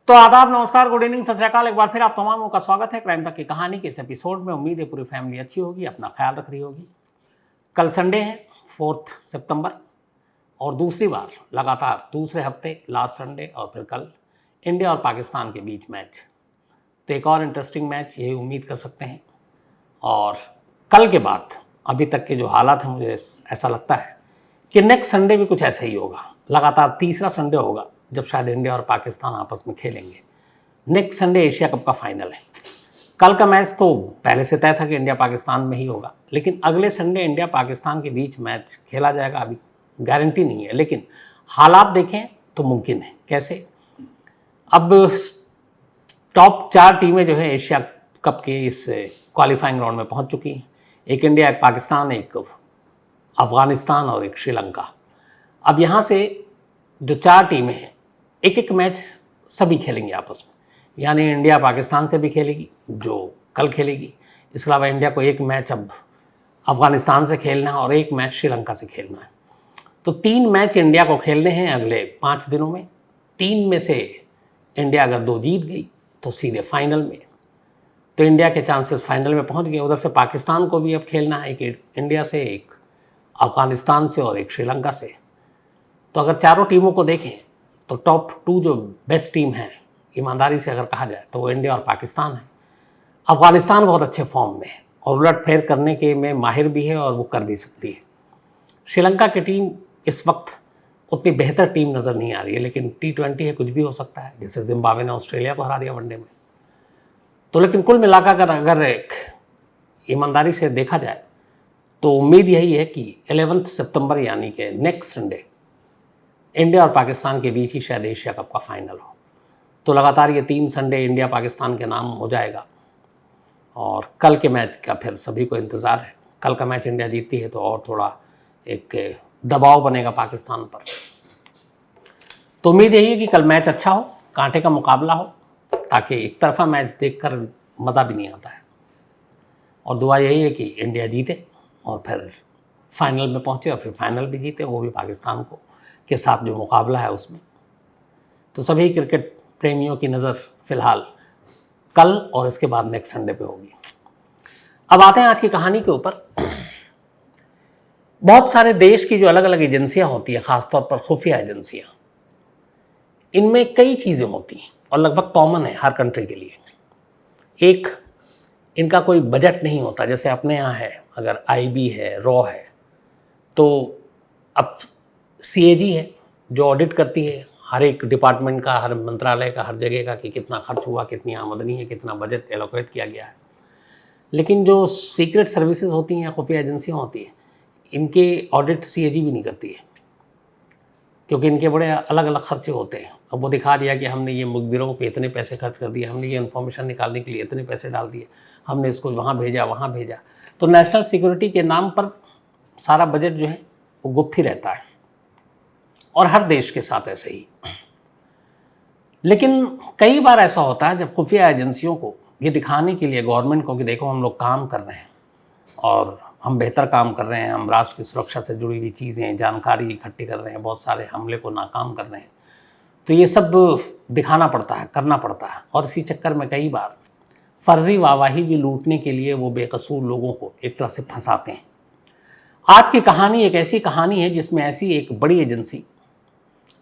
तो आदाब, नमस्कार, गुड इवनिंग, सत श्री अकाल। एक बार फिर आप तमामों का स्वागत है क्राइम तक की कहानी के इस एपिसोड में। उम्मीद है पूरी फैमिली अच्छी होगी, अपना ख्याल रख रही होगी। कल संडे है 4 सितंबर और दूसरी बार लगातार दूसरे हफ्ते लास्ट संडे और फिर कल इंडिया और पाकिस्तान के बीच मैच। तो एक और इंटरेस्टिंग मैच यही उम्मीद कर सकते हैं। और कल के बाद अभी तक के जो हालात हैं, मुझे ऐसा लगता है कि नेक्स्ट संडे भी कुछ ऐसा ही होगा। लगातार तीसरा संडे होगा जब शायद इंडिया और पाकिस्तान आपस में खेलेंगे। नेक्स्ट संडे एशिया कप का फाइनल है। कल का मैच तो पहले से तय था कि इंडिया पाकिस्तान में ही होगा, लेकिन अगले संडे इंडिया पाकिस्तान के बीच मैच खेला जाएगा, अभी गारंटी नहीं है। लेकिन हालात देखें तो मुमकिन है। कैसे? अब टॉप 4 टीमें जो है एशिया कप के इस क्वालिफाइंग राउंड में पहुंच चुकी हैं। एक इंडिया, एक पाकिस्तान, एक अफगानिस्तान और एक श्रीलंका। अब यहाँ से जो 4 टीमें हैं, एक एक मैच सभी खेलेंगे आपस में। यानी इंडिया पाकिस्तान से भी खेलेगी जो कल खेलेगी। इसके अलावा इंडिया को एक मैच अब अफगानिस्तान से खेलना है और एक मैच श्रीलंका से खेलना है। तो 3 मैच इंडिया को खेलने हैं अगले 5 दिनों में। 3 में से इंडिया अगर 2 जीत गई तो सीधे फाइनल में, तो इंडिया के चांसेस फाइनल में पहुंच गए। उधर से पाकिस्तान को भी अब खेलना है, एक इंडिया से, एक अफगानिस्तान से और एक श्रीलंका से। तो अगर चारों टीमों को देखें तो टॉप 2 जो बेस्ट टीम है, ईमानदारी से अगर कहा जाए तो वो इंडिया और पाकिस्तान है। अफगानिस्तान बहुत अच्छे फॉर्म में है और उलट फेर करने के में माहिर भी है और वो कर भी सकती है। श्रीलंका की टीम इस वक्त उतनी बेहतर टीम नज़र नहीं आ रही है, लेकिन T20 है, कुछ भी हो सकता है। जैसे जिम्बाब्वे ने ऑस्ट्रेलिया को हरा दिया वनडे में। तो लेकिन कुल मिलाकर अगर एक ईमानदारी से देखा जाए तो उम्मीद यही है कि 11 सितंबर यानी कि नेक्स्ट संडे इंडिया और पाकिस्तान के बीच ही शायद एशिया कप का फाइनल हो। तो लगातार ये 3 संडे इंडिया पाकिस्तान के नाम हो जाएगा और कल के मैच का फिर सभी को इंतज़ार है। कल का मैच इंडिया जीतती है तो और थोड़ा एक दबाव बनेगा पाकिस्तान पर। तो उम्मीद यही है कि कल मैच अच्छा हो, कांटे का मुकाबला हो, ताकि एक तरफा मैच देखकर मज़ा भी नहीं आता है। और दुआ यही है कि इंडिया जीते और फिर फाइनल में पहुँचे और फिर फाइनल भी जीते, वो भी पाकिस्तान को के साथ जो मुकाबला है उसमें। तो सभी क्रिकेट प्रेमियों की नज़र फ़िलहाल कल और इसके बाद नेक्स्ट संडे पे होगी। अब आते हैं आज की कहानी के ऊपर। बहुत सारे देश की जो अलग अलग एजेंसियां होती हैं, ख़ासतौर पर खुफिया एजेंसियां, इनमें कई चीज़ें होती हैं और लगभग कॉमन है हर कंट्री के लिए। एक, इनका कोई बजट नहीं होता। जैसे अपने यहाँ है, अगर IB है, रॉ है, तो अब CAG है जो ऑडिट करती है हर एक डिपार्टमेंट का, हर मंत्रालय का, हर जगह का, कि कितना खर्च हुआ, कितनी आमदनी है, कितना बजट एलोकेट किया गया है। लेकिन जो सीक्रेट सर्विसेज होती हैं, खुफिया एजेंसियाँ होती हैं, इनके ऑडिट CAG भी नहीं करती है, क्योंकि इनके बड़े अलग अलग खर्चे होते हैं। अब वो दिखा दिया कि हमने ये मुखबिरों पे इतने पैसे खर्च कर दिए, हमने ये इन्फॉर्मेशन निकालने के लिए इतने पैसे डाल दिए, हमने इसको वहाँ भेजा, वहाँ भेजा। तो नेशनल सिक्योरिटी के नाम पर सारा बजट जो है वो गुप्त ही रहता है, और हर देश के साथ ऐसे ही। लेकिन कई बार ऐसा होता है जब खुफिया एजेंसियों को ये दिखाने के लिए गवर्नमेंट को कि देखो हम लोग काम कर रहे हैं और हम बेहतर काम कर रहे हैं, हम राष्ट्र की सुरक्षा से जुड़ी हुई चीज़ें, जानकारी इकट्ठी कर रहे हैं, बहुत सारे हमले को नाकाम कर रहे हैं, तो ये सब दिखाना पड़ता है, करना पड़ता है। और इसी चक्कर में कई बार फर्जी वाहवाही भी लूटने के लिए वो बेकसूर लोगों को एक तरह से फंसाते हैं। आज की कहानी एक ऐसी कहानी है जिसमें ऐसी एक बड़ी एजेंसी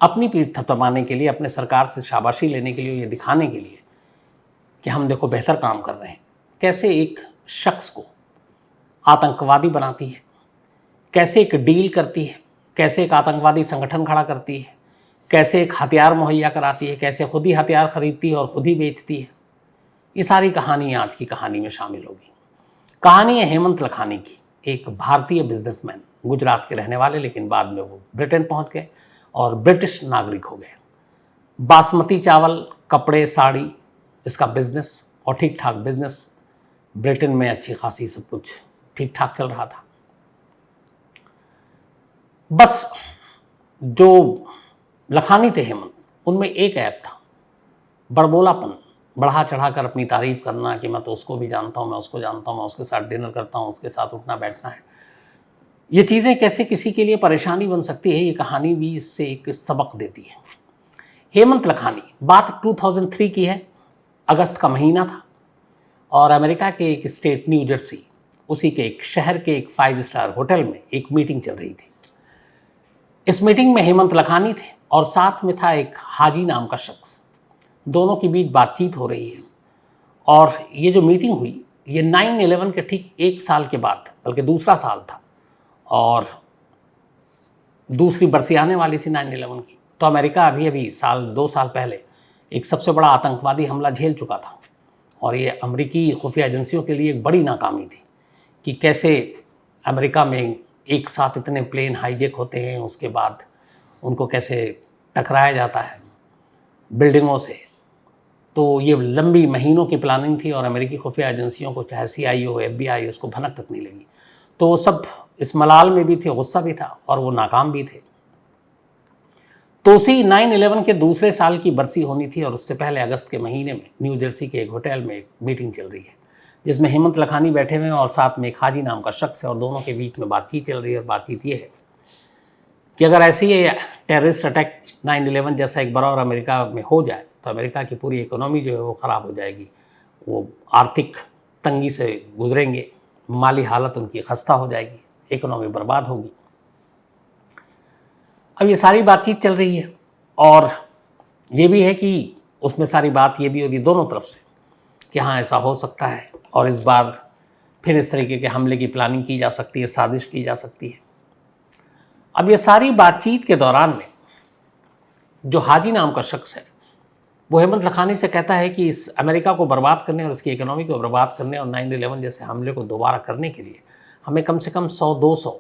अपनी पीठ थपथपाने के लिए, अपने सरकार से शाबाशी लेने के लिए, ये दिखाने के लिए कि हम देखो बेहतर काम कर रहे हैं, कैसे एक शख्स को आतंकवादी बनाती है, कैसे एक डील करती है, कैसे एक आतंकवादी संगठन खड़ा करती है, कैसे एक हथियार मुहैया कराती है, कैसे खुद ही हथियार खरीदती है और खुद ही बेचती है। ये सारी कहानी आज की कहानी में शामिल होगी। कहानी है हेमंत लखानी की, एक भारतीय बिजनेसमैन, गुजरात के रहने वाले, लेकिन बाद में वो ब्रिटेन पहुंच गए और ब्रिटिश नागरिक हो गए। बासमती चावल, कपड़े, साड़ी, इसका बिजनेस और ठीक ठाक बिजनेस, ब्रिटेन में अच्छी खासी सब कुछ ठीक ठाक चल रहा था। बस जो लखानी थे हेमंत, उनमें एक ऐप था, बड़बोलापन, बढ़ा चढ़ाकर अपनी तारीफ करना कि मैं तो उसको भी जानता हूँ, मैं उसको जानता हूँ, मैं उसके साथ डिनर करता हूँ, उसके साथ उठना बैठना है। ये चीज़ें कैसे किसी के लिए परेशानी बन सकती है, ये कहानी भी इससे एक सबक देती है। हेमंत लखानी, बात 2003 की है, अगस्त का महीना था और अमेरिका के एक स्टेट न्यू जर्सी, उसी के एक शहर के एक 5 स्टार होटल में एक मीटिंग चल रही थी। इस मीटिंग में हेमंत लखानी थे और साथ में था एक हाजी नाम का शख्स। दोनों के बीच बातचीत हो रही है और ये जो मीटिंग हुई ये 9/11 के ठीक 1 साल के बाद, बल्कि दूसरा साल था और दूसरी बरसी आने वाली थी 9/11 की। तो अमेरिका अभी अभी 2 साल पहले एक सबसे बड़ा आतंकवादी हमला झेल चुका था और ये अमेरिकी खुफिया एजेंसियों के लिए एक बड़ी नाकामी थी कि कैसे अमेरिका में एक साथ इतने प्लेन हाईजैक होते हैं, उसके बाद उनको कैसे टकराया जाता है बिल्डिंगों से। तो ये लंबी महीनों की प्लानिंग थी और अमेरिकी खुफिया एजेंसियों को, चाहे CIA हो, FBI, उसको भनक तक नहीं लगी। तो वो सब इस मलाल में भी थे, गुस्सा भी था और वो नाकाम भी थे। तो उसी 9/11 के दूसरे साल की बरसी होनी थी और उससे पहले अगस्त के महीने में न्यू जर्सी के एक होटल में एक मीटिंग चल रही है जिसमें हेमंत लखानी बैठे हुए हैं और साथ में एक हाजी नाम का शख्स है और दोनों के बीच में बातचीत चल रही है। और बातचीत ये है कि अगर ऐसे ही टेररिस्ट अटैक 9/11 जैसा एक बार और अमेरिका में हो जाए तो अमेरिका की पूरी इकोनॉमी जो है वो ख़राब हो जाएगी, वो आर्थिक तंगी से गुजरेंगे, माली हालत उनकी खस्ता हो जाएगी, इकोनॉमी बर्बाद होगी। अब ये सारी बातचीत चल रही है और ये भी है कि उसमें सारी बात ये भी होगी दोनों तरफ से कि हाँ ऐसा हो सकता है और इस बार फिर इस तरीके के हमले की प्लानिंग की जा सकती है, साजिश की जा सकती है। अब ये सारी बातचीत के दौरान में जो हाजी नाम का शख्स है वो हेमंत लखानी से कहता है कि इस अमेरिका को बर्बाद करने और इसकी इकोनॉमी को बर्बाद करने और 9/11 जैसे हमले को दोबारा करने के लिए हमें कम से कम 100-200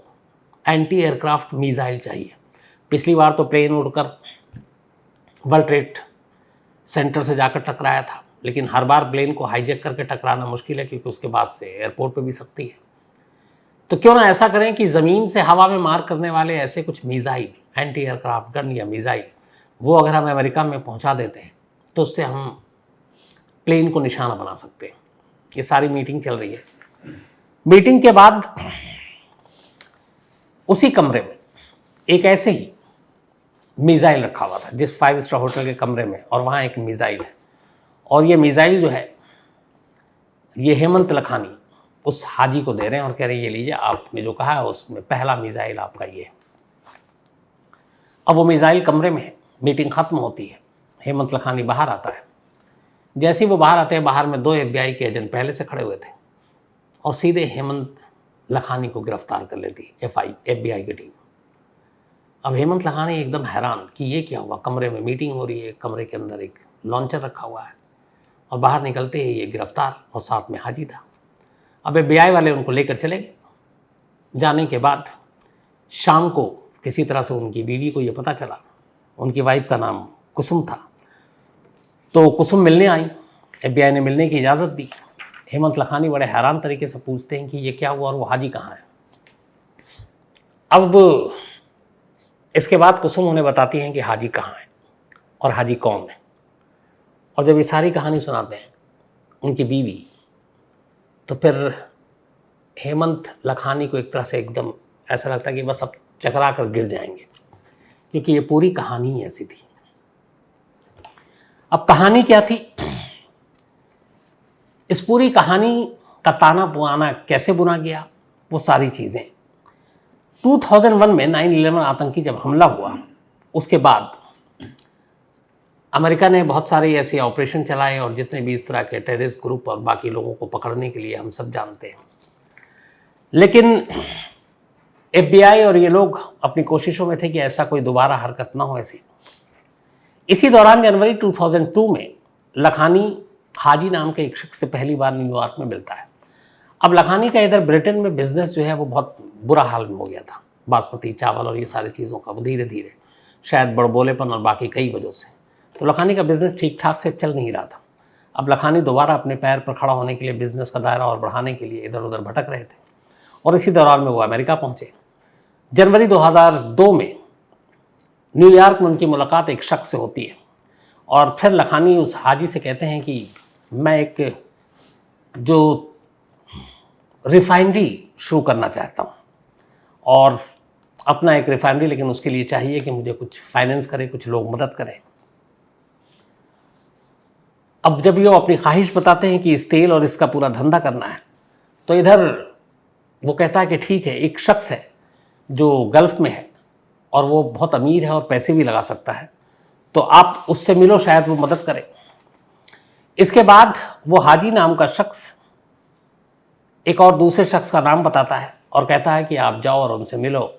एंटी एयरक्राफ्ट मिसाइल चाहिए। पिछली बार तो प्लेन उड़कर वर्ल्ड ट्रेड सेंटर से जाकर टकराया था, लेकिन हर बार प्लेन को हाईजैक करके टकराना मुश्किल है क्योंकि उसके बाद से एयरपोर्ट पे भी सकती है। तो क्यों ना ऐसा करें कि ज़मीन से हवा में मार करने वाले ऐसे कुछ मिसाइल, एंटी एयरक्राफ्ट गन या मिसाइल, वो अगर हम अमेरिका में पहुंचा देते हैं तो उससे हम प्लेन को निशाना बना सकते हैं। ये सारी मीटिंग चल रही है। मीटिंग के बाद उसी कमरे में एक ऐसे ही मिसाइल रखा हुआ था जिस 5 स्टार होटल के कमरे में, और वहाँ एक मिसाइल है और ये मिसाइल जो है ये हेमंत लखानी उस हाजी को दे रहे हैं और कह रहे हैं ये लीजिए, आपने जो कहा है उसमें पहला मिसाइल आपका ये है। अब वो मिसाइल कमरे में है, मीटिंग खत्म होती है, हेमंत लखानी बाहर आता है। जैसे ही वो बाहर आते हैं, बाहर में 2 FBI के एजेंट पहले से खड़े हुए थे और सीधे हेमंत लखानी को गिरफ्तार कर लेती FBI की टीम। अब हेमंत लखानी एकदम हैरान कि ये क्या हुआ, कमरे में मीटिंग हो रही है, कमरे के अंदर एक लॉन्चर रखा हुआ है और बाहर निकलते ही ये गिरफ्तार और साथ में हाजी था। अब FBI वाले उनको लेकर चले गए। जाने के बाद शाम को किसी तरह से उनकी बीवी को ये पता चला, उनकी वाइफ का नाम कुसुम था, तो कुसुम मिलने आई। FBI ने मिलने की इजाज़त दी। हेमंत लखानी बड़े हैरान तरीके से पूछते हैं कि ये क्या हुआ और वो हाजी कहाँ है। अब इसके बाद कुसुम उन्हें बताती हैं कि हाजी कहाँ है और हाजी कौन है। और जब ये सारी कहानी सुनाते हैं उनकी बीवी, तो फिर हेमंत लखानी को एक तरह से एकदम ऐसा लगता है कि बस अब चकरा कर गिर जाएंगे, क्योंकि ये पूरी कहानी ही ऐसी थी। अब कहानी क्या थी, इस पूरी कहानी का ताना पुआना कैसे बुना गया, वो सारी चीज़ें 2001 में 9/11 आतंकी जब हमला हुआ उसके बाद अमेरिका ने बहुत सारे ऐसे ऑपरेशन चलाए और जितने भी इस तरह के टेररिस्ट ग्रुप और बाकी लोगों को पकड़ने के लिए हम सब जानते हैं। लेकिन FBI और ये लोग अपनी कोशिशों में थे कि ऐसा कोई दोबारा हरकत ना हो ऐसी। इसी दौरान जनवरी 2002 में लखानी हाजी नाम के एक शख्स से पहली बार न्यूयॉर्क में मिलता है। अब लखानी का इधर ब्रिटेन में बिजनेस जो है वो बहुत बुरा हाल में हो गया था, बासमती चावल और ये सारी चीज़ों का, वो धीरे धीरे शायद बड़बोलेपन और बाकी कई वजहों से, तो लखानी का बिज़नेस ठीक ठाक से चल नहीं रहा था। अब लखानी दोबारा अपने पैर पर खड़ा होने के लिए, बिज़नेस का दायरा और बढ़ाने के लिए इधर उधर भटक रहे थे और इसी दौरान में वो अमेरिका पहुँचे। जनवरी 2002 में न्यूयॉर्क में उनकी मुलाकात एक शख्स से होती है और फिर लखानी उस हाजी से कहते हैं कि मैं एक जो रिफाइनरी शुरू करना चाहता हूँ और अपना एक रिफाइनरी, लेकिन उसके लिए चाहिए कि मुझे कुछ फाइनेंस करे, कुछ लोग मदद करें। अब जब ये अपनी ख्वाहिश बताते हैं कि इस तेल और इसका पूरा धंधा करना है, तो इधर वो कहता है कि ठीक है, एक शख्स है जो गल्फ़ में है और वो बहुत अमीर है और पैसे भी लगा सकता है, तो आप उससे मिलो, शायद वो मदद करे। इसके बाद वो हाजी नाम का शख्स एक और दूसरे शख्स का नाम बताता है और कहता है कि आप जाओ और उनसे मिलो।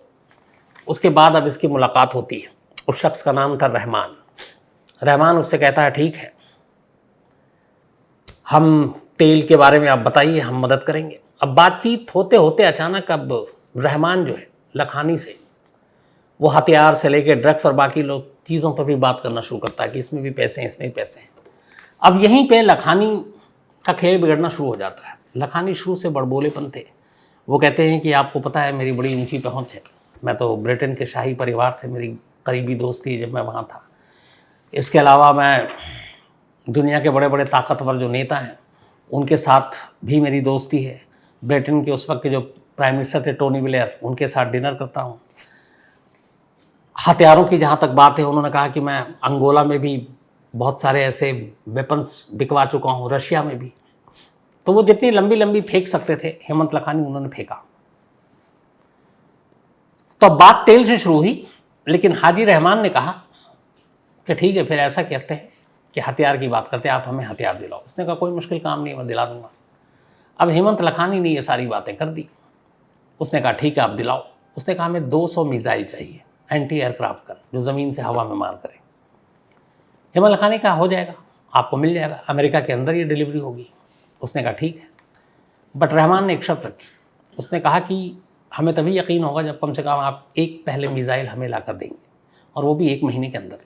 उसके बाद अब इसकी मुलाकात होती है। उस शख्स का नाम था रहमान। रहमान उससे कहता है ठीक है, हम तेल के बारे में आप बताइए, हम मदद करेंगे। अब बातचीत होते होते अचानक अब रहमान जो है लखानी से वो हथियार से लेके ड्रग्स और बाकी लोग चीज़ों पर भी बात करना शुरू करता है कि इसमें भी पैसे हैं, इसमें भी पैसे हैं। अब यहीं पे लखानी का खेल बिगड़ना शुरू हो जाता है। लखानी शुरू से बड़बोलेपन थे। वो कहते हैं कि आपको पता है मेरी बड़ी ऊंची पहुंच है, मैं तो ब्रिटेन के शाही परिवार से मेरी करीबी दोस्ती है जब मैं वहाँ था। इसके अलावा मैं दुनिया के बड़े बड़े ताकतवर जो नेता हैं उनके साथ भी मेरी दोस्ती है। ब्रिटेन के उस वक्त के जो प्राइम मिनिस्टर थे टोनी ब्लेयर, उनके साथ डिनर करता हूँ। हथियारों की जहाँ तक बात है, उन्होंने कहा कि मैं अंगोला में भी बहुत सारे ऐसे वेपन्स बिकवा चुका हूँ, रशिया में भी। तो वो जितनी लंबी लंबी फेंक सकते थे हेमंत लखानी, उन्होंने फेंका। तो बात तेल से शुरू हुई, लेकिन हाजी रहमान ने कहा कि ठीक है, फिर ऐसा कहते हैं कि हथियार की बात करते हैं, आप हमें हथियार दिलाओ। उसने कहा कोई मुश्किल काम नहीं, मैं दिला दूंगा। अब हेमंत लखानी ने ये सारी बातें कर दी। उसने कहा ठीक है, आप दिलाओ। उसने कहा हमें 200 मिसाइल चाहिए, एंटी एयरक्राफ्ट गन, जो ज़मीन से हवा में मार करे। हेमंत लखानी कहा हो जाएगा, आपको मिल जाएगा, अमेरिका के अंदर ये डिलीवरी होगी। उसने कहा ठीक है, बट रहमान ने एक शर्त रखी। उसने कहा कि हमें तभी यकीन होगा जब कम से कम आप एक पहले मिसाइल हमें ला कर देंगे, और वो भी 1 महीने के अंदर।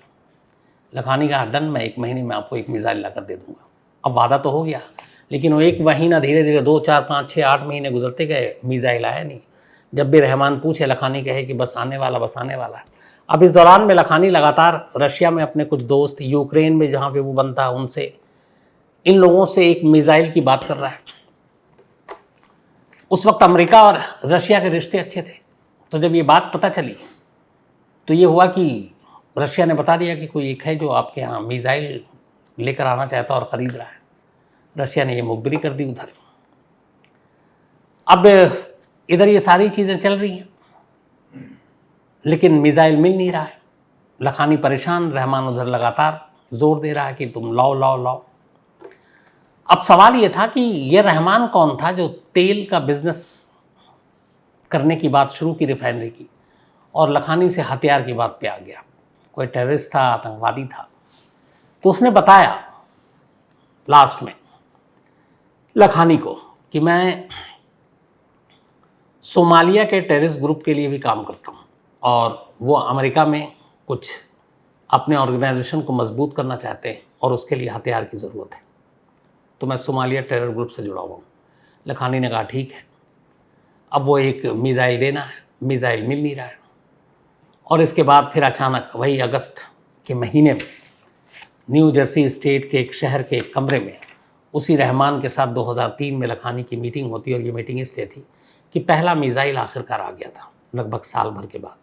लखानी कहा डन, मैं 1 महीने में आपको एक मिसाइल ला कर दे दूँगा। अब वादा तो हो गया, लेकिन वो 1 महीना धीरे धीरे 2, 4, 5, 6, 8 महीने गुजरते गए, मिसाइल आया नहीं। जब भी रहमान पूछे, लखानी कहे कि बस आने वाला, बस आने वाला। अब इस दौरान में लखानी लगातार रशिया में अपने कुछ दोस्त, यूक्रेन में जहाँ पे वो बनता है उनसे, इन लोगों से एक मिसाइल की बात कर रहा है। उस वक्त अमेरिका और रशिया के रिश्ते अच्छे थे। तो जब ये बात पता चली तो ये हुआ कि रशिया ने बता दिया कि कोई एक है जो आपके यहाँ मिसाइल लेकर आना चाहता और ख़रीद रहा है। रशिया ने ये मुखबिरी कर दी उधर। अब इधर ये सारी चीज़ें चल रही हैं, लेकिन मिसाइल मिल नहीं रहा है। लखानी परेशान, रहमान उधर लगातार जोर दे रहा है कि तुम लाओ लाओ लाओ। अब सवाल ये था कि ये रहमान कौन था जो तेल का बिजनेस करने की बात शुरू की रिफाइनरी की, और लखानी से हथियार की बात पे आ गया। कोई टेररिस्ट था, आतंकवादी था। तो उसने बताया लास्ट में लखानी को कि मैं सोमालिया के टेररिस्ट ग्रुप के लिए भी काम करता हूँ, और वो अमेरिका में कुछ अपने ऑर्गेनाइजेशन को मजबूत करना चाहते हैं और उसके लिए हथियार की ज़रूरत है, तो मैं सोमालिया टेरर ग्रुप से जुड़ा हुआ हूँ। लखानी ने कहा ठीक है। अब वो एक मिसाइल देना है, मिसाइल मिल नहीं रहा है। और इसके बाद फिर अचानक वही अगस्त के महीने में न्यू जर्सी स्टेट के एक शहर के एक कमरे में उसी रहमान के साथ 2003 में लखानी की मीटिंग होती है। और ये मीटिंग इसलिए थी कि पहला मिसाइल आखिरकार आ गया था लगभग साल भर के बाद।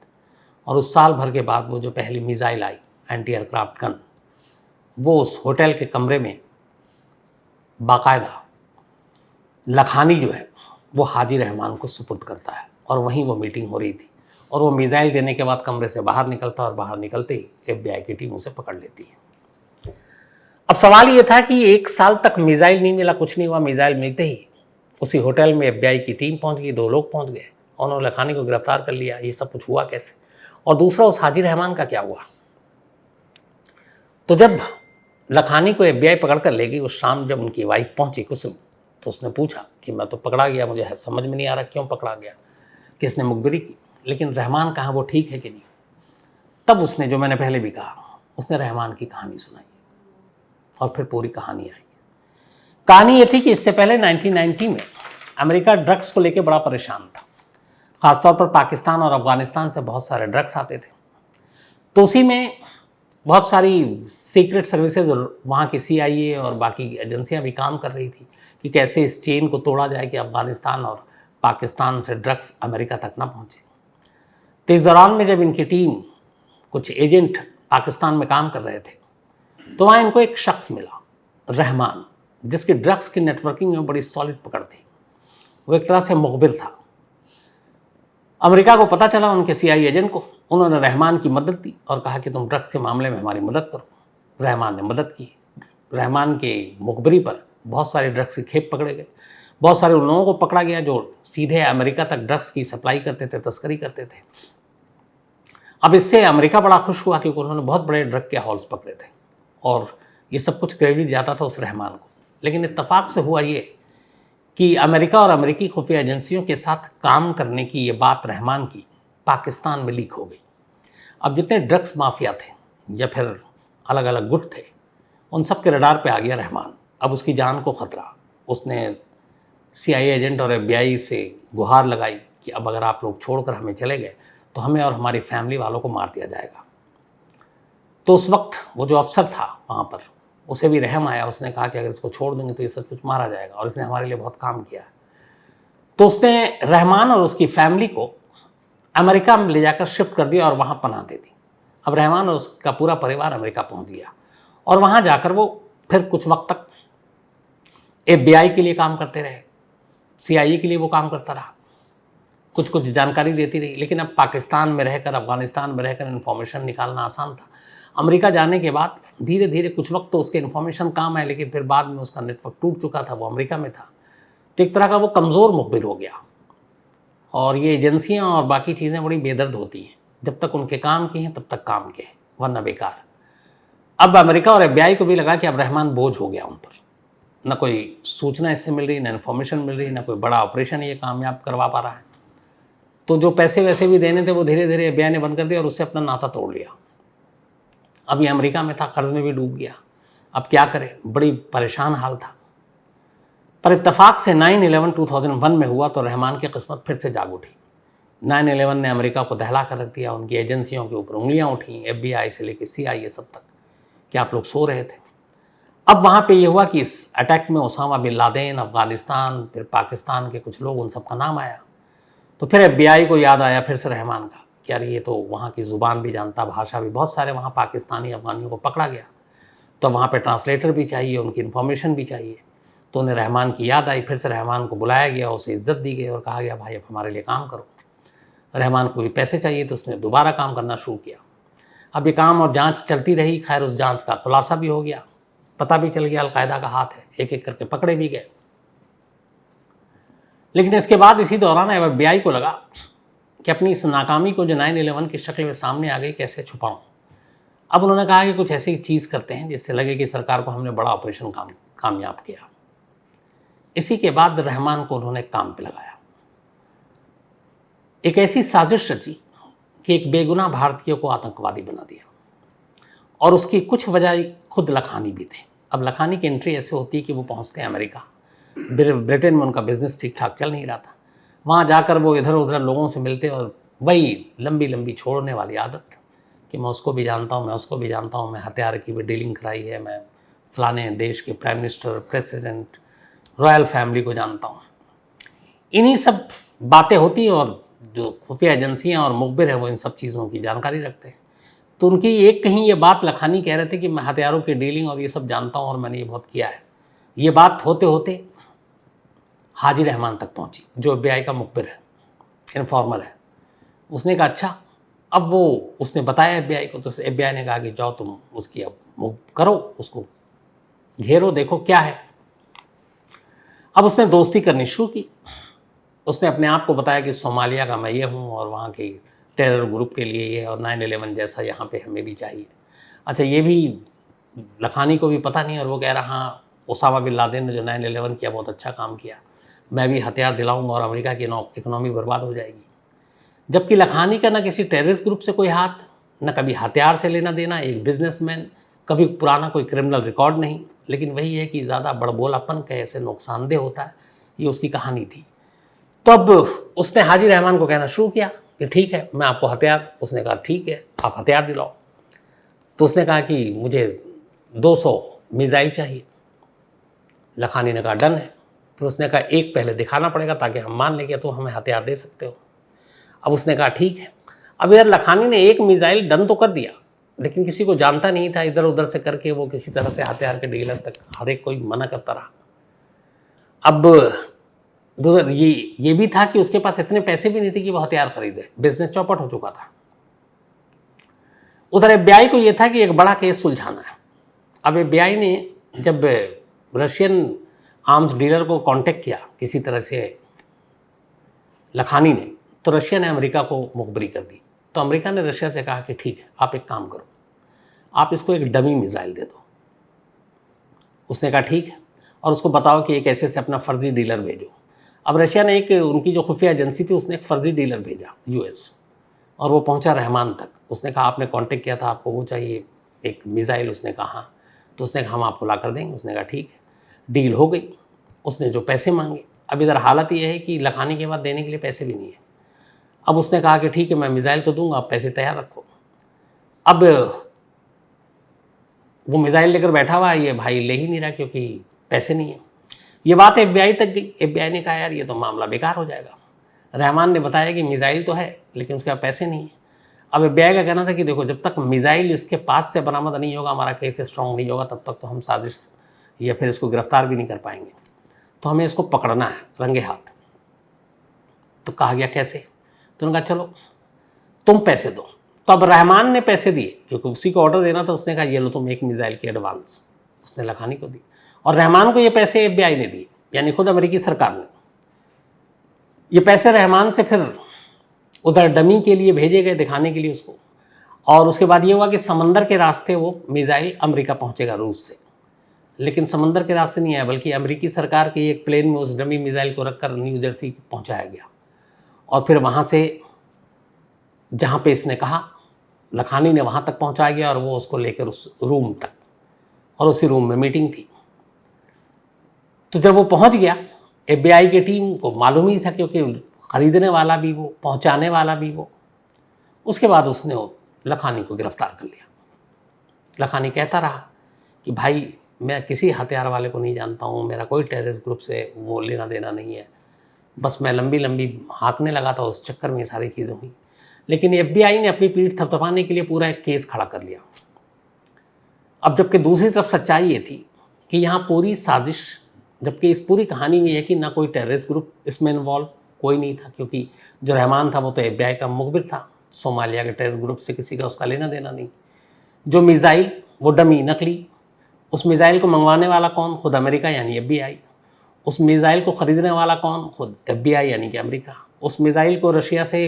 और उस साल भर के बाद वो जो पहली मिसाइल आई, एंटी एयरक्राफ्ट गन, वो उस होटल के कमरे में बाकायदा लखानी जो है वो हाजी रहमान को सुपुर्द करता है, और वहीं वो मीटिंग हो रही थी। और वो मिसाइल देने के बाद कमरे से बाहर निकलता, और बाहर निकलते ही FBI की टीम उसे पकड़ लेती है। अब सवाल ये था कि 1 साल तक मिसाइल नहीं मिला, कुछ नहीं हुआ। मिसाइल मिलते ही उसी होटल में FBI की टीम पहुंच गई, 2 लोग पहुंच गए, उन्होंने लखानी को गिरफ्तार कर लिया। ये सब कुछ हुआ कैसे? और दूसरा, उस हाजी रहमान का क्या हुआ? तो जब लखानी को FBI पकड़ कर ले गई, उस शाम जब उनकी वाइफ पहुंची कुसुम, तो उसने पूछा कि मैं तो पकड़ा गया, मुझे समझ में नहीं आ रहा क्यों पकड़ा गया, किसने मुखबिरी की, लेकिन रहमान कहाँ, वो ठीक है कि नहीं? तब उसने, जो मैंने पहले भी कहा, उसने रहमान की कहानी सुनाई, और फिर पूरी कहानी आई। कहानी ये थी कि इससे पहले 1990 में अमेरिका ड्रग्स को लेकर बड़ा परेशान था। ख़ासतौर पर पाकिस्तान और अफगानिस्तान से बहुत सारे ड्रग्स आते थे। तो उसी में बहुत सारी सीक्रेट सर्विसेज और वहाँ की CIA और बाकी एजेंसियाँ भी काम कर रही थी कि कैसे इस चेन को तोड़ा जाए कि अफगानिस्तान और पाकिस्तान से ड्रग्स अमेरिका तक ना पहुँचे। तो इस दौरान में जब इनकी टीम, कुछ एजेंट पाकिस्तान में काम कर रहे थे, तो वहाँ इनको एक शख्स मिला रहमान, जिसकी ड्रग्स की नेटवर्किंग में बड़ी सॉलिड पकड़ थी, वो एक तरह से मुखबिर था। अमेरिका को पता चला उनके सीआई एजेंट को, उन्होंने रहमान की मदद दी और कहा कि तुम ड्रग्स के मामले में हमारी मदद करो। रहमान ने मदद की। रहमान के मुखबिरी पर बहुत सारे ड्रग्स के खेप पकड़े गए, बहुत सारे उन लोगों को पकड़ा गया जो सीधे अमेरिका तक ड्रग्स की सप्लाई करते थे, तस्करी करते थे। अब इससे अमेरिका बड़ा खुश हुआ क्योंकि उन्होंने बहुत बड़े ड्रग के हॉल्स पकड़े थे और ये सब कुछ क्रेडिट जाता था उस रहमान को। लेकिन इत्तेफाक से हुआ ये कि अमेरिका और अमेरिकी खुफिया एजेंसियों के साथ काम करने की ये बात रहमान की पाकिस्तान में लीक हो गई। अब जितने ड्रग्स माफिया थे या फिर अलग अलग गुट थे, उन सब के रडार पे आ गया रहमान। अब उसकी जान को ख़तरा। उसने सीआईए एजेंट और एफबीआई से गुहार लगाई कि अब अगर आप लोग छोड़कर हमें चले गए तो हमें और हमारी फैमिली वालों को मार दिया जाएगा। तो उस वक्त वो जो अफसर था वहाँ पर, उसे भी रहम आया। उसने कहा कि अगर इसको छोड़ देंगे तो ये सब कुछ मारा जाएगा और इसने हमारे लिए बहुत काम किया है। तो उसने रहमान और उसकी फैमिली को अमेरिका में ले जाकर शिफ्ट कर दिया और वहाँ पनाह दे दी। अब रहमान और उसका पूरा परिवार अमेरिका पहुँच गया और वहाँ जाकर वो फिर कुछ वक्त तक एफबीआई के लिए काम करते रहे, सीआईए के लिए वो काम करता रहा, कुछ कुछ जानकारी देती रही। लेकिन अब पाकिस्तान में रहकर, अफगानिस्तान में रहकर इन्फॉर्मेशन निकालना आसान था। अमेरिका जाने के बाद धीरे धीरे कुछ वक्त तो उसके इन्फॉर्मेशन काम आए, लेकिन फिर बाद में उसका नेटवर्क टूट चुका था, वो अमेरिका में था। तो एक तरह का वो कमज़ोर मुखबिर हो गया। और ये एजेंसियाँ और बाकी चीज़ें बड़ी बेदर्द होती हैं, जब तक उनके काम की हैं तब तक काम के हैं, वरना बेकार। अब अमेरिका और एफबीआई को भी लगा कि अब रहमान बोझ हो गया उन पर, न कोई सूचना इससे मिल रही, न इन्फॉर्मेशन मिल रही, न कोई बड़ा ऑपरेशन ये कामयाब करवा पा रहा है। तो जो पैसे वैसे भी देने थे वो धीरे धीरे एफबीआई ने बंद कर दिया और उससे अपना नाता तोड़ लिया। अब ये अमेरिका में था, कर्ज में भी डूब गया। अब क्या करे, बड़ी परेशान हाल था। पर इत्तेफाक से 9/11 2001 में हुआ तो रहमान की किस्मत फिर से जाग उठी। 9/11 ने अमेरिका को दहला कर रख दिया। उनकी एजेंसियों के ऊपर उंगलियां उठी, एफबीआई से लेकर सीआईए सब तक, कि आप लोग सो रहे थे। अब वहाँ पे ये हुआ कि इस अटैक में ओसामा बिन लादेन, अफगानिस्तान, फिर पाकिस्तान के कुछ लोग, उन सब का नाम आया। तो फिर एफबीआई को याद आया फिर से रहमान का कि यार ये तो वहाँ की ज़ुबान भी जानता, भाषा भी, बहुत सारे वहाँ पाकिस्तानी अफगानियों को पकड़ा गया, तो वहाँ पे ट्रांसलेटर भी चाहिए, उनकी इन्फॉर्मेशन भी चाहिए। तो उन्हें रहमान की याद आई, फिर से रहमान को बुलाया गया, उसे इज़्ज़त दी गई और कहा गया भाई अब हमारे लिए काम करो। रहमान को भी पैसे चाहिए तो उसने दोबारा काम करना शुरू किया। अब ये काम और जाँच चलती रही। खैर उस जाँच का खुलासा भी हो गया, पता भी चल गया अलकायदा का हाथ है, एक एक करके पकड़े भी गए। लेकिन इसके बाद इसी दौरान एफबीआई को लगा कि अपनी इस नाकामी को जो 9/11 की शक्ल में सामने आ गई, कैसे छुपाऊं। अब उन्होंने कहा कि कुछ ऐसी चीज़ करते हैं जिससे लगे कि सरकार को हमने बड़ा ऑपरेशन कामयाब किया। इसी के बाद रहमान को उन्होंने काम पे लगाया। एक ऐसी साजिश रची कि एक बेगुनाह भारतीय को आतंकवादी बना दिया और उसकी कुछ वजह खुद लखानी भी थे। अब लखानी की एंट्री ऐसे होती है कि वो पहुंचते हैं अमेरिका। ब्रिटेन में उनका बिजनेस ठीक ठाक चल नहीं रहा था। वहाँ जाकर वो इधर उधर लोगों से मिलते और वही लंबी लंबी छोड़ने वाली आदत कि मैं उसको भी जानता हूँ, मैं उसको भी जानता हूँ, मैं हथियार की भी डीलिंग कराई है, मैं फलाने देश के prime minister, president, royal family को जानता हूँ। इन्हीं सब बातें होती हैं और जो खुफिया एजेंसियाँ और मुखबिर है वो इन सब चीज़ों की जानकारी रखते हैं। तो उनकी एक कहीं ये बात लखानी कह रहे थे कि मैं हथियारों की डीलिंग और ये सब जानता हूँ और मैंने ये बहुत किया है। ये बात होते होते हाजी रहमान तक पहुँची, जो एफबीआई का मुखबिर है, इन्फॉर्मर है। उसने कहा अच्छा। अब वो उसने बताया एफबीआई को, तो एफबीआई ने कहा कि जाओ तुम उसकी अब करो, उसको घेरो, देखो क्या है। अब उसने दोस्ती करनी शुरू की। उसने अपने आप को बताया कि सोमालिया का मैं ये हूँ और वहाँ के टेरर ग्रुप के लिए ये, और 9/11 जैसा यहाँ पे हमें भी चाहिए। अच्छा, ये भी लखानी को भी पता नहीं, और वो कह रहा हाँ ओसामा बिन लादेन ने जो 9/11 किया बहुत अच्छा काम किया, मैं भी हथियार दिलाऊंगा और अमेरिका की इकोनॉमी बर्बाद हो जाएगी। जबकि लखानी का ना किसी टेररिस्ट ग्रुप से कोई हाथ, न कभी हथियार से लेना देना, एक बिजनेसमैन, कभी पुराना कोई क्रिमिनल रिकॉर्ड नहीं। लेकिन वही है कि ज़्यादा बड़बोलापन कैसे नुकसानदेह होता है, ये उसकी कहानी थी। तो अब उसने हाजी रहमान को कहना शुरू किया कि ठीक है मैं आपको हथियार, उसने कहा ठीक है आप हथियार दिलाओ। तो उसने कहा कि मुझे 200 मिसाइल चाहिए। लखानी ने कहा डन है। फिर उसने कहा एक पहले दिखाना पड़ेगा ताकि हम मान लें कि तुम हमें हथियार दे सकते हो। अब उसने कहा ठीक है। अब यार लखानी ने एक मिसाइल डन तो कर दिया, लेकिन किसी को जानता नहीं था, इधर उधर से करके वो किसी तरह से हथियार के डीलर तक हर एक कोई मना करता रहा। अब दूसरा ये भी था कि उसके पास इतने पैसे भी नहीं थे कि वो हथियार खरीदे, बिजनेस चौपट हो चुका था। उधर FBI को ये था कि एक बड़ा केस सुलझाना है। अब FBI ने जब रशियन आर्म्स डीलर को कांटेक्ट किया किसी तरह से लखानी ने, तो रशिया ने अमेरिका को मुखबरी कर दी। तो अमेरिका ने रशिया से कहा कि ठीक है, आप एक काम करो, आप इसको एक डमी मिसाइल दे दो। उसने कहा ठीक है, और उसको बताओ कि एक ऐसे से अपना फर्जी डीलर भेजो। अब रशिया ने एक, उनकी जो खुफिया एजेंसी थी, उसने एक फर्जी डीलर भेजा US, और वो पहुंचा रहमान तक। उसने कहा आपने कांटेक्ट किया था, आपको वो चाहिए एक मिसाइल। उसने कहा हाँ। तो उसने कहा हम आपको ला कर देंगे। उसने कहा ठीक है, डील हो गई। उसने जो पैसे मांगे, अब इधर हालत ये है कि लखानी के बाद देने के लिए पैसे भी नहीं है। अब उसने कहा कि ठीक है, मैं मिसाइल तो दूंगा, आप पैसे तैयार रखो। अब वो मिसाइल लेकर बैठा हुआ है, ये भाई ले ही नहीं रहा क्योंकि पैसे नहीं है। ये बात FBI तक गई। FBI ने कहा यार ये तो मामला बेकार हो जाएगा। रहमान ने बताया कि मिसाइल तो है लेकिन उसके पास पैसे नहीं है। अब FBI का कहना था कि देखो, जब तक मिसाइल इसके पास से बरामद नहीं होगा, हमारा केस स्ट्रॉन्ग नहीं होगा, तब तक तो हम साजिश या फिर इसको गिरफ्तार भी नहीं कर पाएंगे। तो हमें इसको पकड़ना है रंगे हाथ। तो कहा गया कैसे? तो उन्होंने कहा चलो तुम पैसे दो। तो अब रहमान ने पैसे दिए क्योंकि उसी को ऑर्डर देना था। उसने कहा ये लो तुम एक मिसाइल की एडवांस, उसने लखानी को दी। और रहमान को ये पैसे FBI ने दिए, यानी खुद अमेरिकी सरकार ने। ये पैसे रहमान से फिर उधर डमी के लिए भेजे गए, दिखाने के लिए उसको। और उसके बाद ये हुआ कि समंदर के रास्ते वो मिसाइल अमेरिका पहुंचेगा रूस से। लेकिन समंदर के रास्ते नहीं आया, बल्कि अमेरिकी सरकार के एक प्लेन में उस डमी मिसाइल को रखकर न्यू जर्सी पहुंचाया गया। और फिर वहाँ से जहाँ पे इसने कहा, लखानी ने वहाँ तक पहुँचाया गया और वो उसको लेकर उस रूम तक, और उसी रूम में मीटिंग थी। तो जब वो पहुँच गया, FBI की टीम को मालूम ही था क्योंकि ख़रीदने वाला भी वो, पहुँचाने वाला भी वो। उसके बाद उसने लखानी को गिरफ्तार कर लिया। लखानी कहता रहा कि भाई मैं किसी हथियार वाले को नहीं जानता हूँ, मेरा कोई टेररिस्ट ग्रुप से वो लेना देना नहीं है, बस मैं लंबी लंबी हाँकने लगा था, उस चक्कर में ये सारी चीज़ें हुई। लेकिन FBI ने अपनी पीठ थपथपाने के लिए पूरा एक केस खड़ा कर लिया। अब जबकि दूसरी तरफ सच्चाई ये थी कि यहाँ पूरी साजिश, जबकि इस पूरी कहानी में यह कि ना कोई टेररिस्ट ग्रुप इसमें इन्वॉल्व कोई नहीं था, क्योंकि जो रहमान था वो तो FBI का मुखबिर था, सोमालिया के टेरर ग्रुप से किसी का उसका लेना देना नहीं। जो मिसाइल वो डमी, नकली, उस मिसाइल को मंगवाने वाला कौन? खुद अमेरिका यानी FBI। उस मिसाइल को ख़रीदने वाला कौन? खुद FBI यानी कि अमेरिका। उस मिसाइल को रशिया से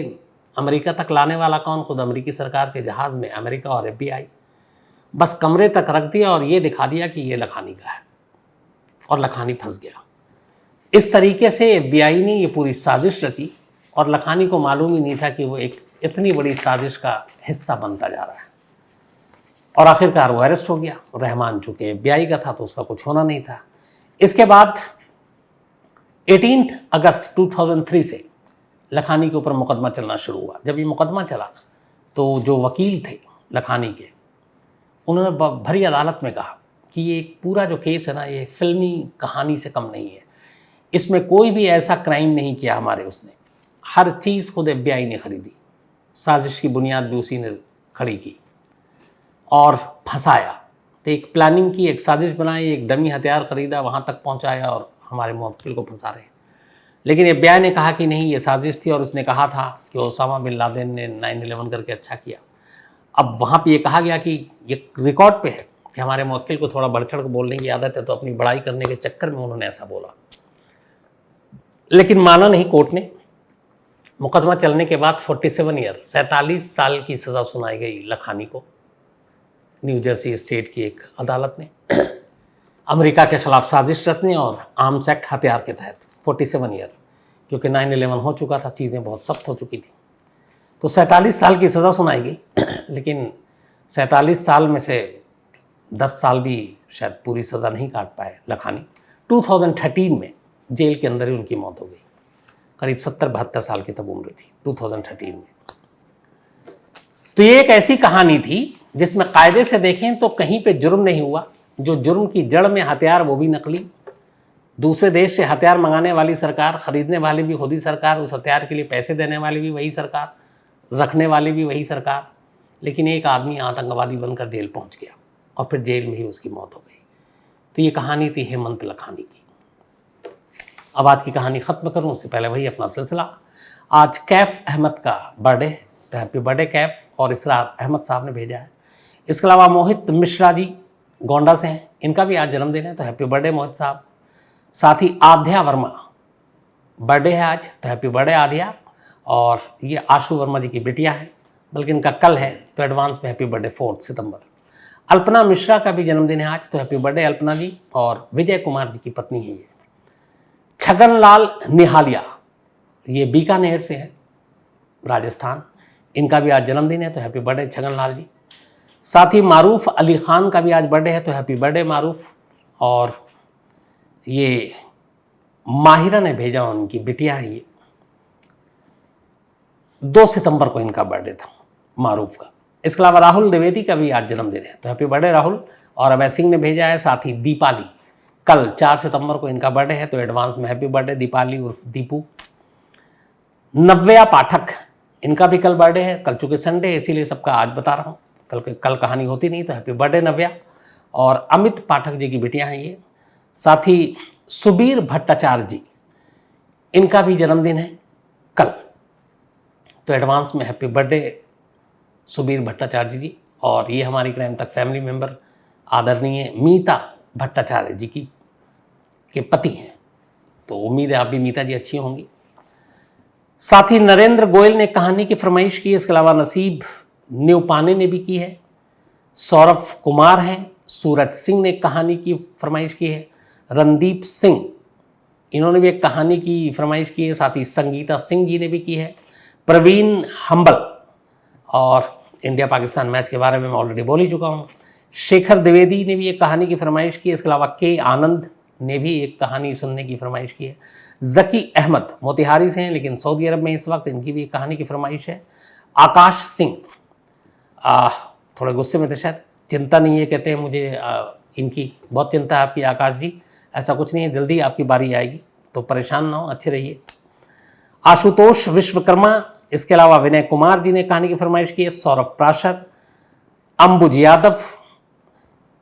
अमेरिका तक लाने वाला कौन? खुद अमेरिकी सरकार के जहाज़ में अमेरिका और FBI। बस कमरे तक रख दिया और ये दिखा दिया कि ये लखानी का है, और लखानी फंस गया। इस तरीके से FBI ने ये पूरी साजिश रची, और लखानी को मालूम ही नहीं था कि वो एक इतनी बड़ी साजिश का हिस्सा बनता जा रहा है। और आखिरकार वो अरेस्ट हो गया। रहमान चूँकि FBI का था तो उसका कुछ होना नहीं था। इसके बाद 18 अगस्त 2003 से लखानी के ऊपर मुकदमा चलना शुरू हुआ। जब ये मुकदमा चला तो जो वकील थे लखानी के, उन्होंने भरी अदालत में कहा कि ये पूरा जो केस है ना, ये फिल्मी कहानी से कम नहीं है, इसमें कोई भी ऐसा क्राइम नहीं किया हमारे उसने, हर चीज़ खुद FBI ने खरीदी, साजिश की बुनियाद भी उसी ने खड़ी की और फंसाया। तो एक प्लानिंग की, एक साजिश बनाई, एक डमी हथियार ख़रीदा, वहाँ तक पहुँचाया और हमारे मुवक्किल को फंसा रहे। लेकिन FBI ने कहा कि नहीं, ये साजिश थी, और उसने कहा था कि ओसामा बिन लादेन ने 9/11 करके अच्छा किया। अब वहाँ पे ये कहा गया कि ये रिकॉर्ड पे है कि हमारे मुवक्किल को थोड़ा बढ़ चढ़ के बोलने की आदत है, तो अपनी बड़ाई करने के चक्कर में उन्होंने ऐसा बोला। लेकिन माना नहीं कोर्ट ने। मुकदमा चलने के बाद 47 ईयर, 47 साल की सज़ा सुनाई गई लखानी को न्यू जर्सी स्टेट की एक अदालत ने अमेरिका के ख़िलाफ़ साजिश रचने और आर्म्स एक्ट हथियार के तहत 47 ईयर, क्योंकि 9/11 हो चुका था, चीज़ें बहुत सख्त हो चुकी थी। तो 47 साल की सज़ा सुनाई गई। लेकिन 47 साल में से 10 साल भी शायद पूरी सज़ा नहीं काट पाए लखानी। 2013 में जेल के अंदर ही उनकी मौत हो गई। करीब 70-72 साल की तब उम्र थी 2013 में। तो ये एक ऐसी कहानी थी जिसमें कायदे से देखें तो कहीं पे जुर्म नहीं हुआ। जो जुर्म की जड़ में हथियार, वो भी नकली, दूसरे देश से हथियार मंगाने वाली सरकार, ख़रीदने वाली भी खुद ही सरकार, उस हथियार के लिए पैसे देने वाली भी वही सरकार, रखने वाली भी वही सरकार, लेकिन एक आदमी आतंकवादी बनकर जेल पहुंच गया और फिर जेल में ही उसकी मौत हो गई। तो ये कहानी थी हेमंत लखानी की। अब आज की कहानी ख़त्म करूं उससे पहले वही अपना सिलसिला। आज कैफ अहमद का बर्थडे है, तो हैप्पी बर्थडे कैफ, और इसरार अहमद साहब ने भेजा है। इसके अलावा मोहित मिश्रा जी गोंडा से हैं, इनका भी आज जन्मदिन है, तो हैप्पी बर्थडे मोहित साहब। साथ ही आध्या वर्मा बर्थडे है आज, तो हैप्पी बर्थडे आध्या। और ये आशु वर्मा जी की बिटिया है, बल्कि इनका कल है, तो एडवांस में हैप्पी बर्थडे 4 सितंबर। अल्पना मिश्रा का भी जन्मदिन है आज, तो हैप्पी बर्थडे अल्पना जी। और विजय कुमार जी की पत्नी है ये। छगनलाल निहालिया, ये बीकानेर से है, राजस्थान, इनका भी आज जन्मदिन है, तो हैप्पी बर्थडे छगनलाल जी। साथ ही मारूफ अली खान का भी आज बर्थडे है, तो हैप्पी बर्थडे मारूफ। और ये माहिरा ने भेजा, उनकी बिटिया है ये, 2 सितंबर को इनका बर्थडे था मारूफ का। इसके अलावा राहुल द्विवेदी का भी आज जन्मदिन है, तो हैप्पी बर्थडे राहुल। और अभय सिंह ने भेजा है। साथ ही दीपाली, कल 4 सितंबर को इनका बर्थडे है, तो एडवांस में हैप्पी बर्थडे दीपाली उर्फ दीपू। नव्या पाठक, इनका भी कल बर्थडे है, कल चूँकि संडे है इसीलिए सबका आज बता रहा हूँ, कल कहानी होती नहीं, तो हैप्पी बर्थडे नव्या। और अमित पाठक जी की बिटियाँ हैं ये। साथ ही सुबीर भट्टाचार्य जी, इनका भी जन्मदिन है कल, तो एडवांस में हैप्पी बर्थडे सुबीर भट्टाचार्य जी। और ये हमारी क्राइम तक फैमिली मेंबर आदरणीय मीता भट्टाचार्य जी के पति हैं, तो उम्मीद है आप भी मीता जी अच्छी होंगी। साथ ही नरेंद्र गोयल ने कहानी की फरमाइश की है। इसके अलावा नसीब न्यूपाने ने भी की है, सौरभ कुमार हैं, सूरज सिंह ने कहानी की फरमाइश की है, रणदीप सिंह इन्होंने भी एक कहानी की फरमाइश की है। साथ ही संगीता सिंह जी ने भी की है, प्रवीण हम्बल, और इंडिया पाकिस्तान मैच के बारे में मैं ऑलरेडी बोल ही चुका हूँ। शेखर द्विवेदी ने भी एक कहानी की फरमाइश की है। इसके अलावा के आनंद ने भी एक कहानी सुनने की फरमाइश की है। जकी अहमद मोतिहारी से हैं लेकिन सऊदी अरब में इस वक्त, इनकी भी एक कहानी की फरमाइश है। आकाश सिंह थोड़े गुस्से में थे शायद, चिंता नहीं है कहते हैं मुझे, इनकी बहुत चिंता है आपकी आकाश जी, ऐसा कुछ नहीं है, जल्दी आपकी बारी आएगी, तो परेशान ना हो, अच्छे रहिए। आशुतोष विश्वकर्मा, इसके अलावा विनय कुमार जी ने कहानी की फरमाइश की है। सौरभ प्राशर, अंबुज यादव,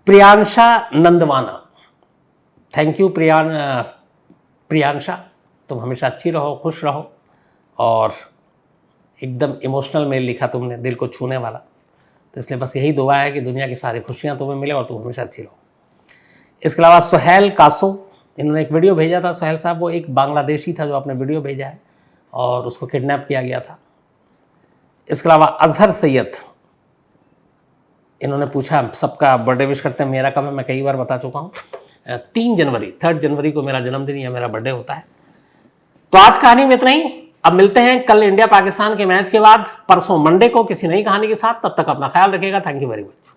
प्रियांशा नंदवाना, थैंक यू प्रियांशा, तुम हमेशा अच्छी रहो, खुश रहो, और एकदम इमोशनल मेल लिखा तुमने, दिल को छूने वाला, तो इसलिए बस यही दुआ है कि दुनिया की सारी खुशियाँ तुम्हें मिले और तुम हमेशा अच्छी रहो। इसके अलावा सुहेल कासो, इन्होंने एक वीडियो भेजा था, सुहेल साहब वो एक बांग्लादेशी था जो आपने वीडियो भेजा है और उसको किडनैप किया गया था। इसके अलावा अजहर सैयद, इन्होंने पूछा सबका बर्थडे विश करते हैं, मेरा कब है, मैं कई बार बता चुका हूँ, 3 जनवरी को मेरा जन्मदिन या मेरा बर्थडे होता है। तो आज कहानी में इतना ही, अब मिलते हैं कल इंडिया पाकिस्तान के मैच के बाद, परसों मंडे को किसी नई कहानी के साथ, तब तक अपना ख्याल रखिएगा। Thank you very much.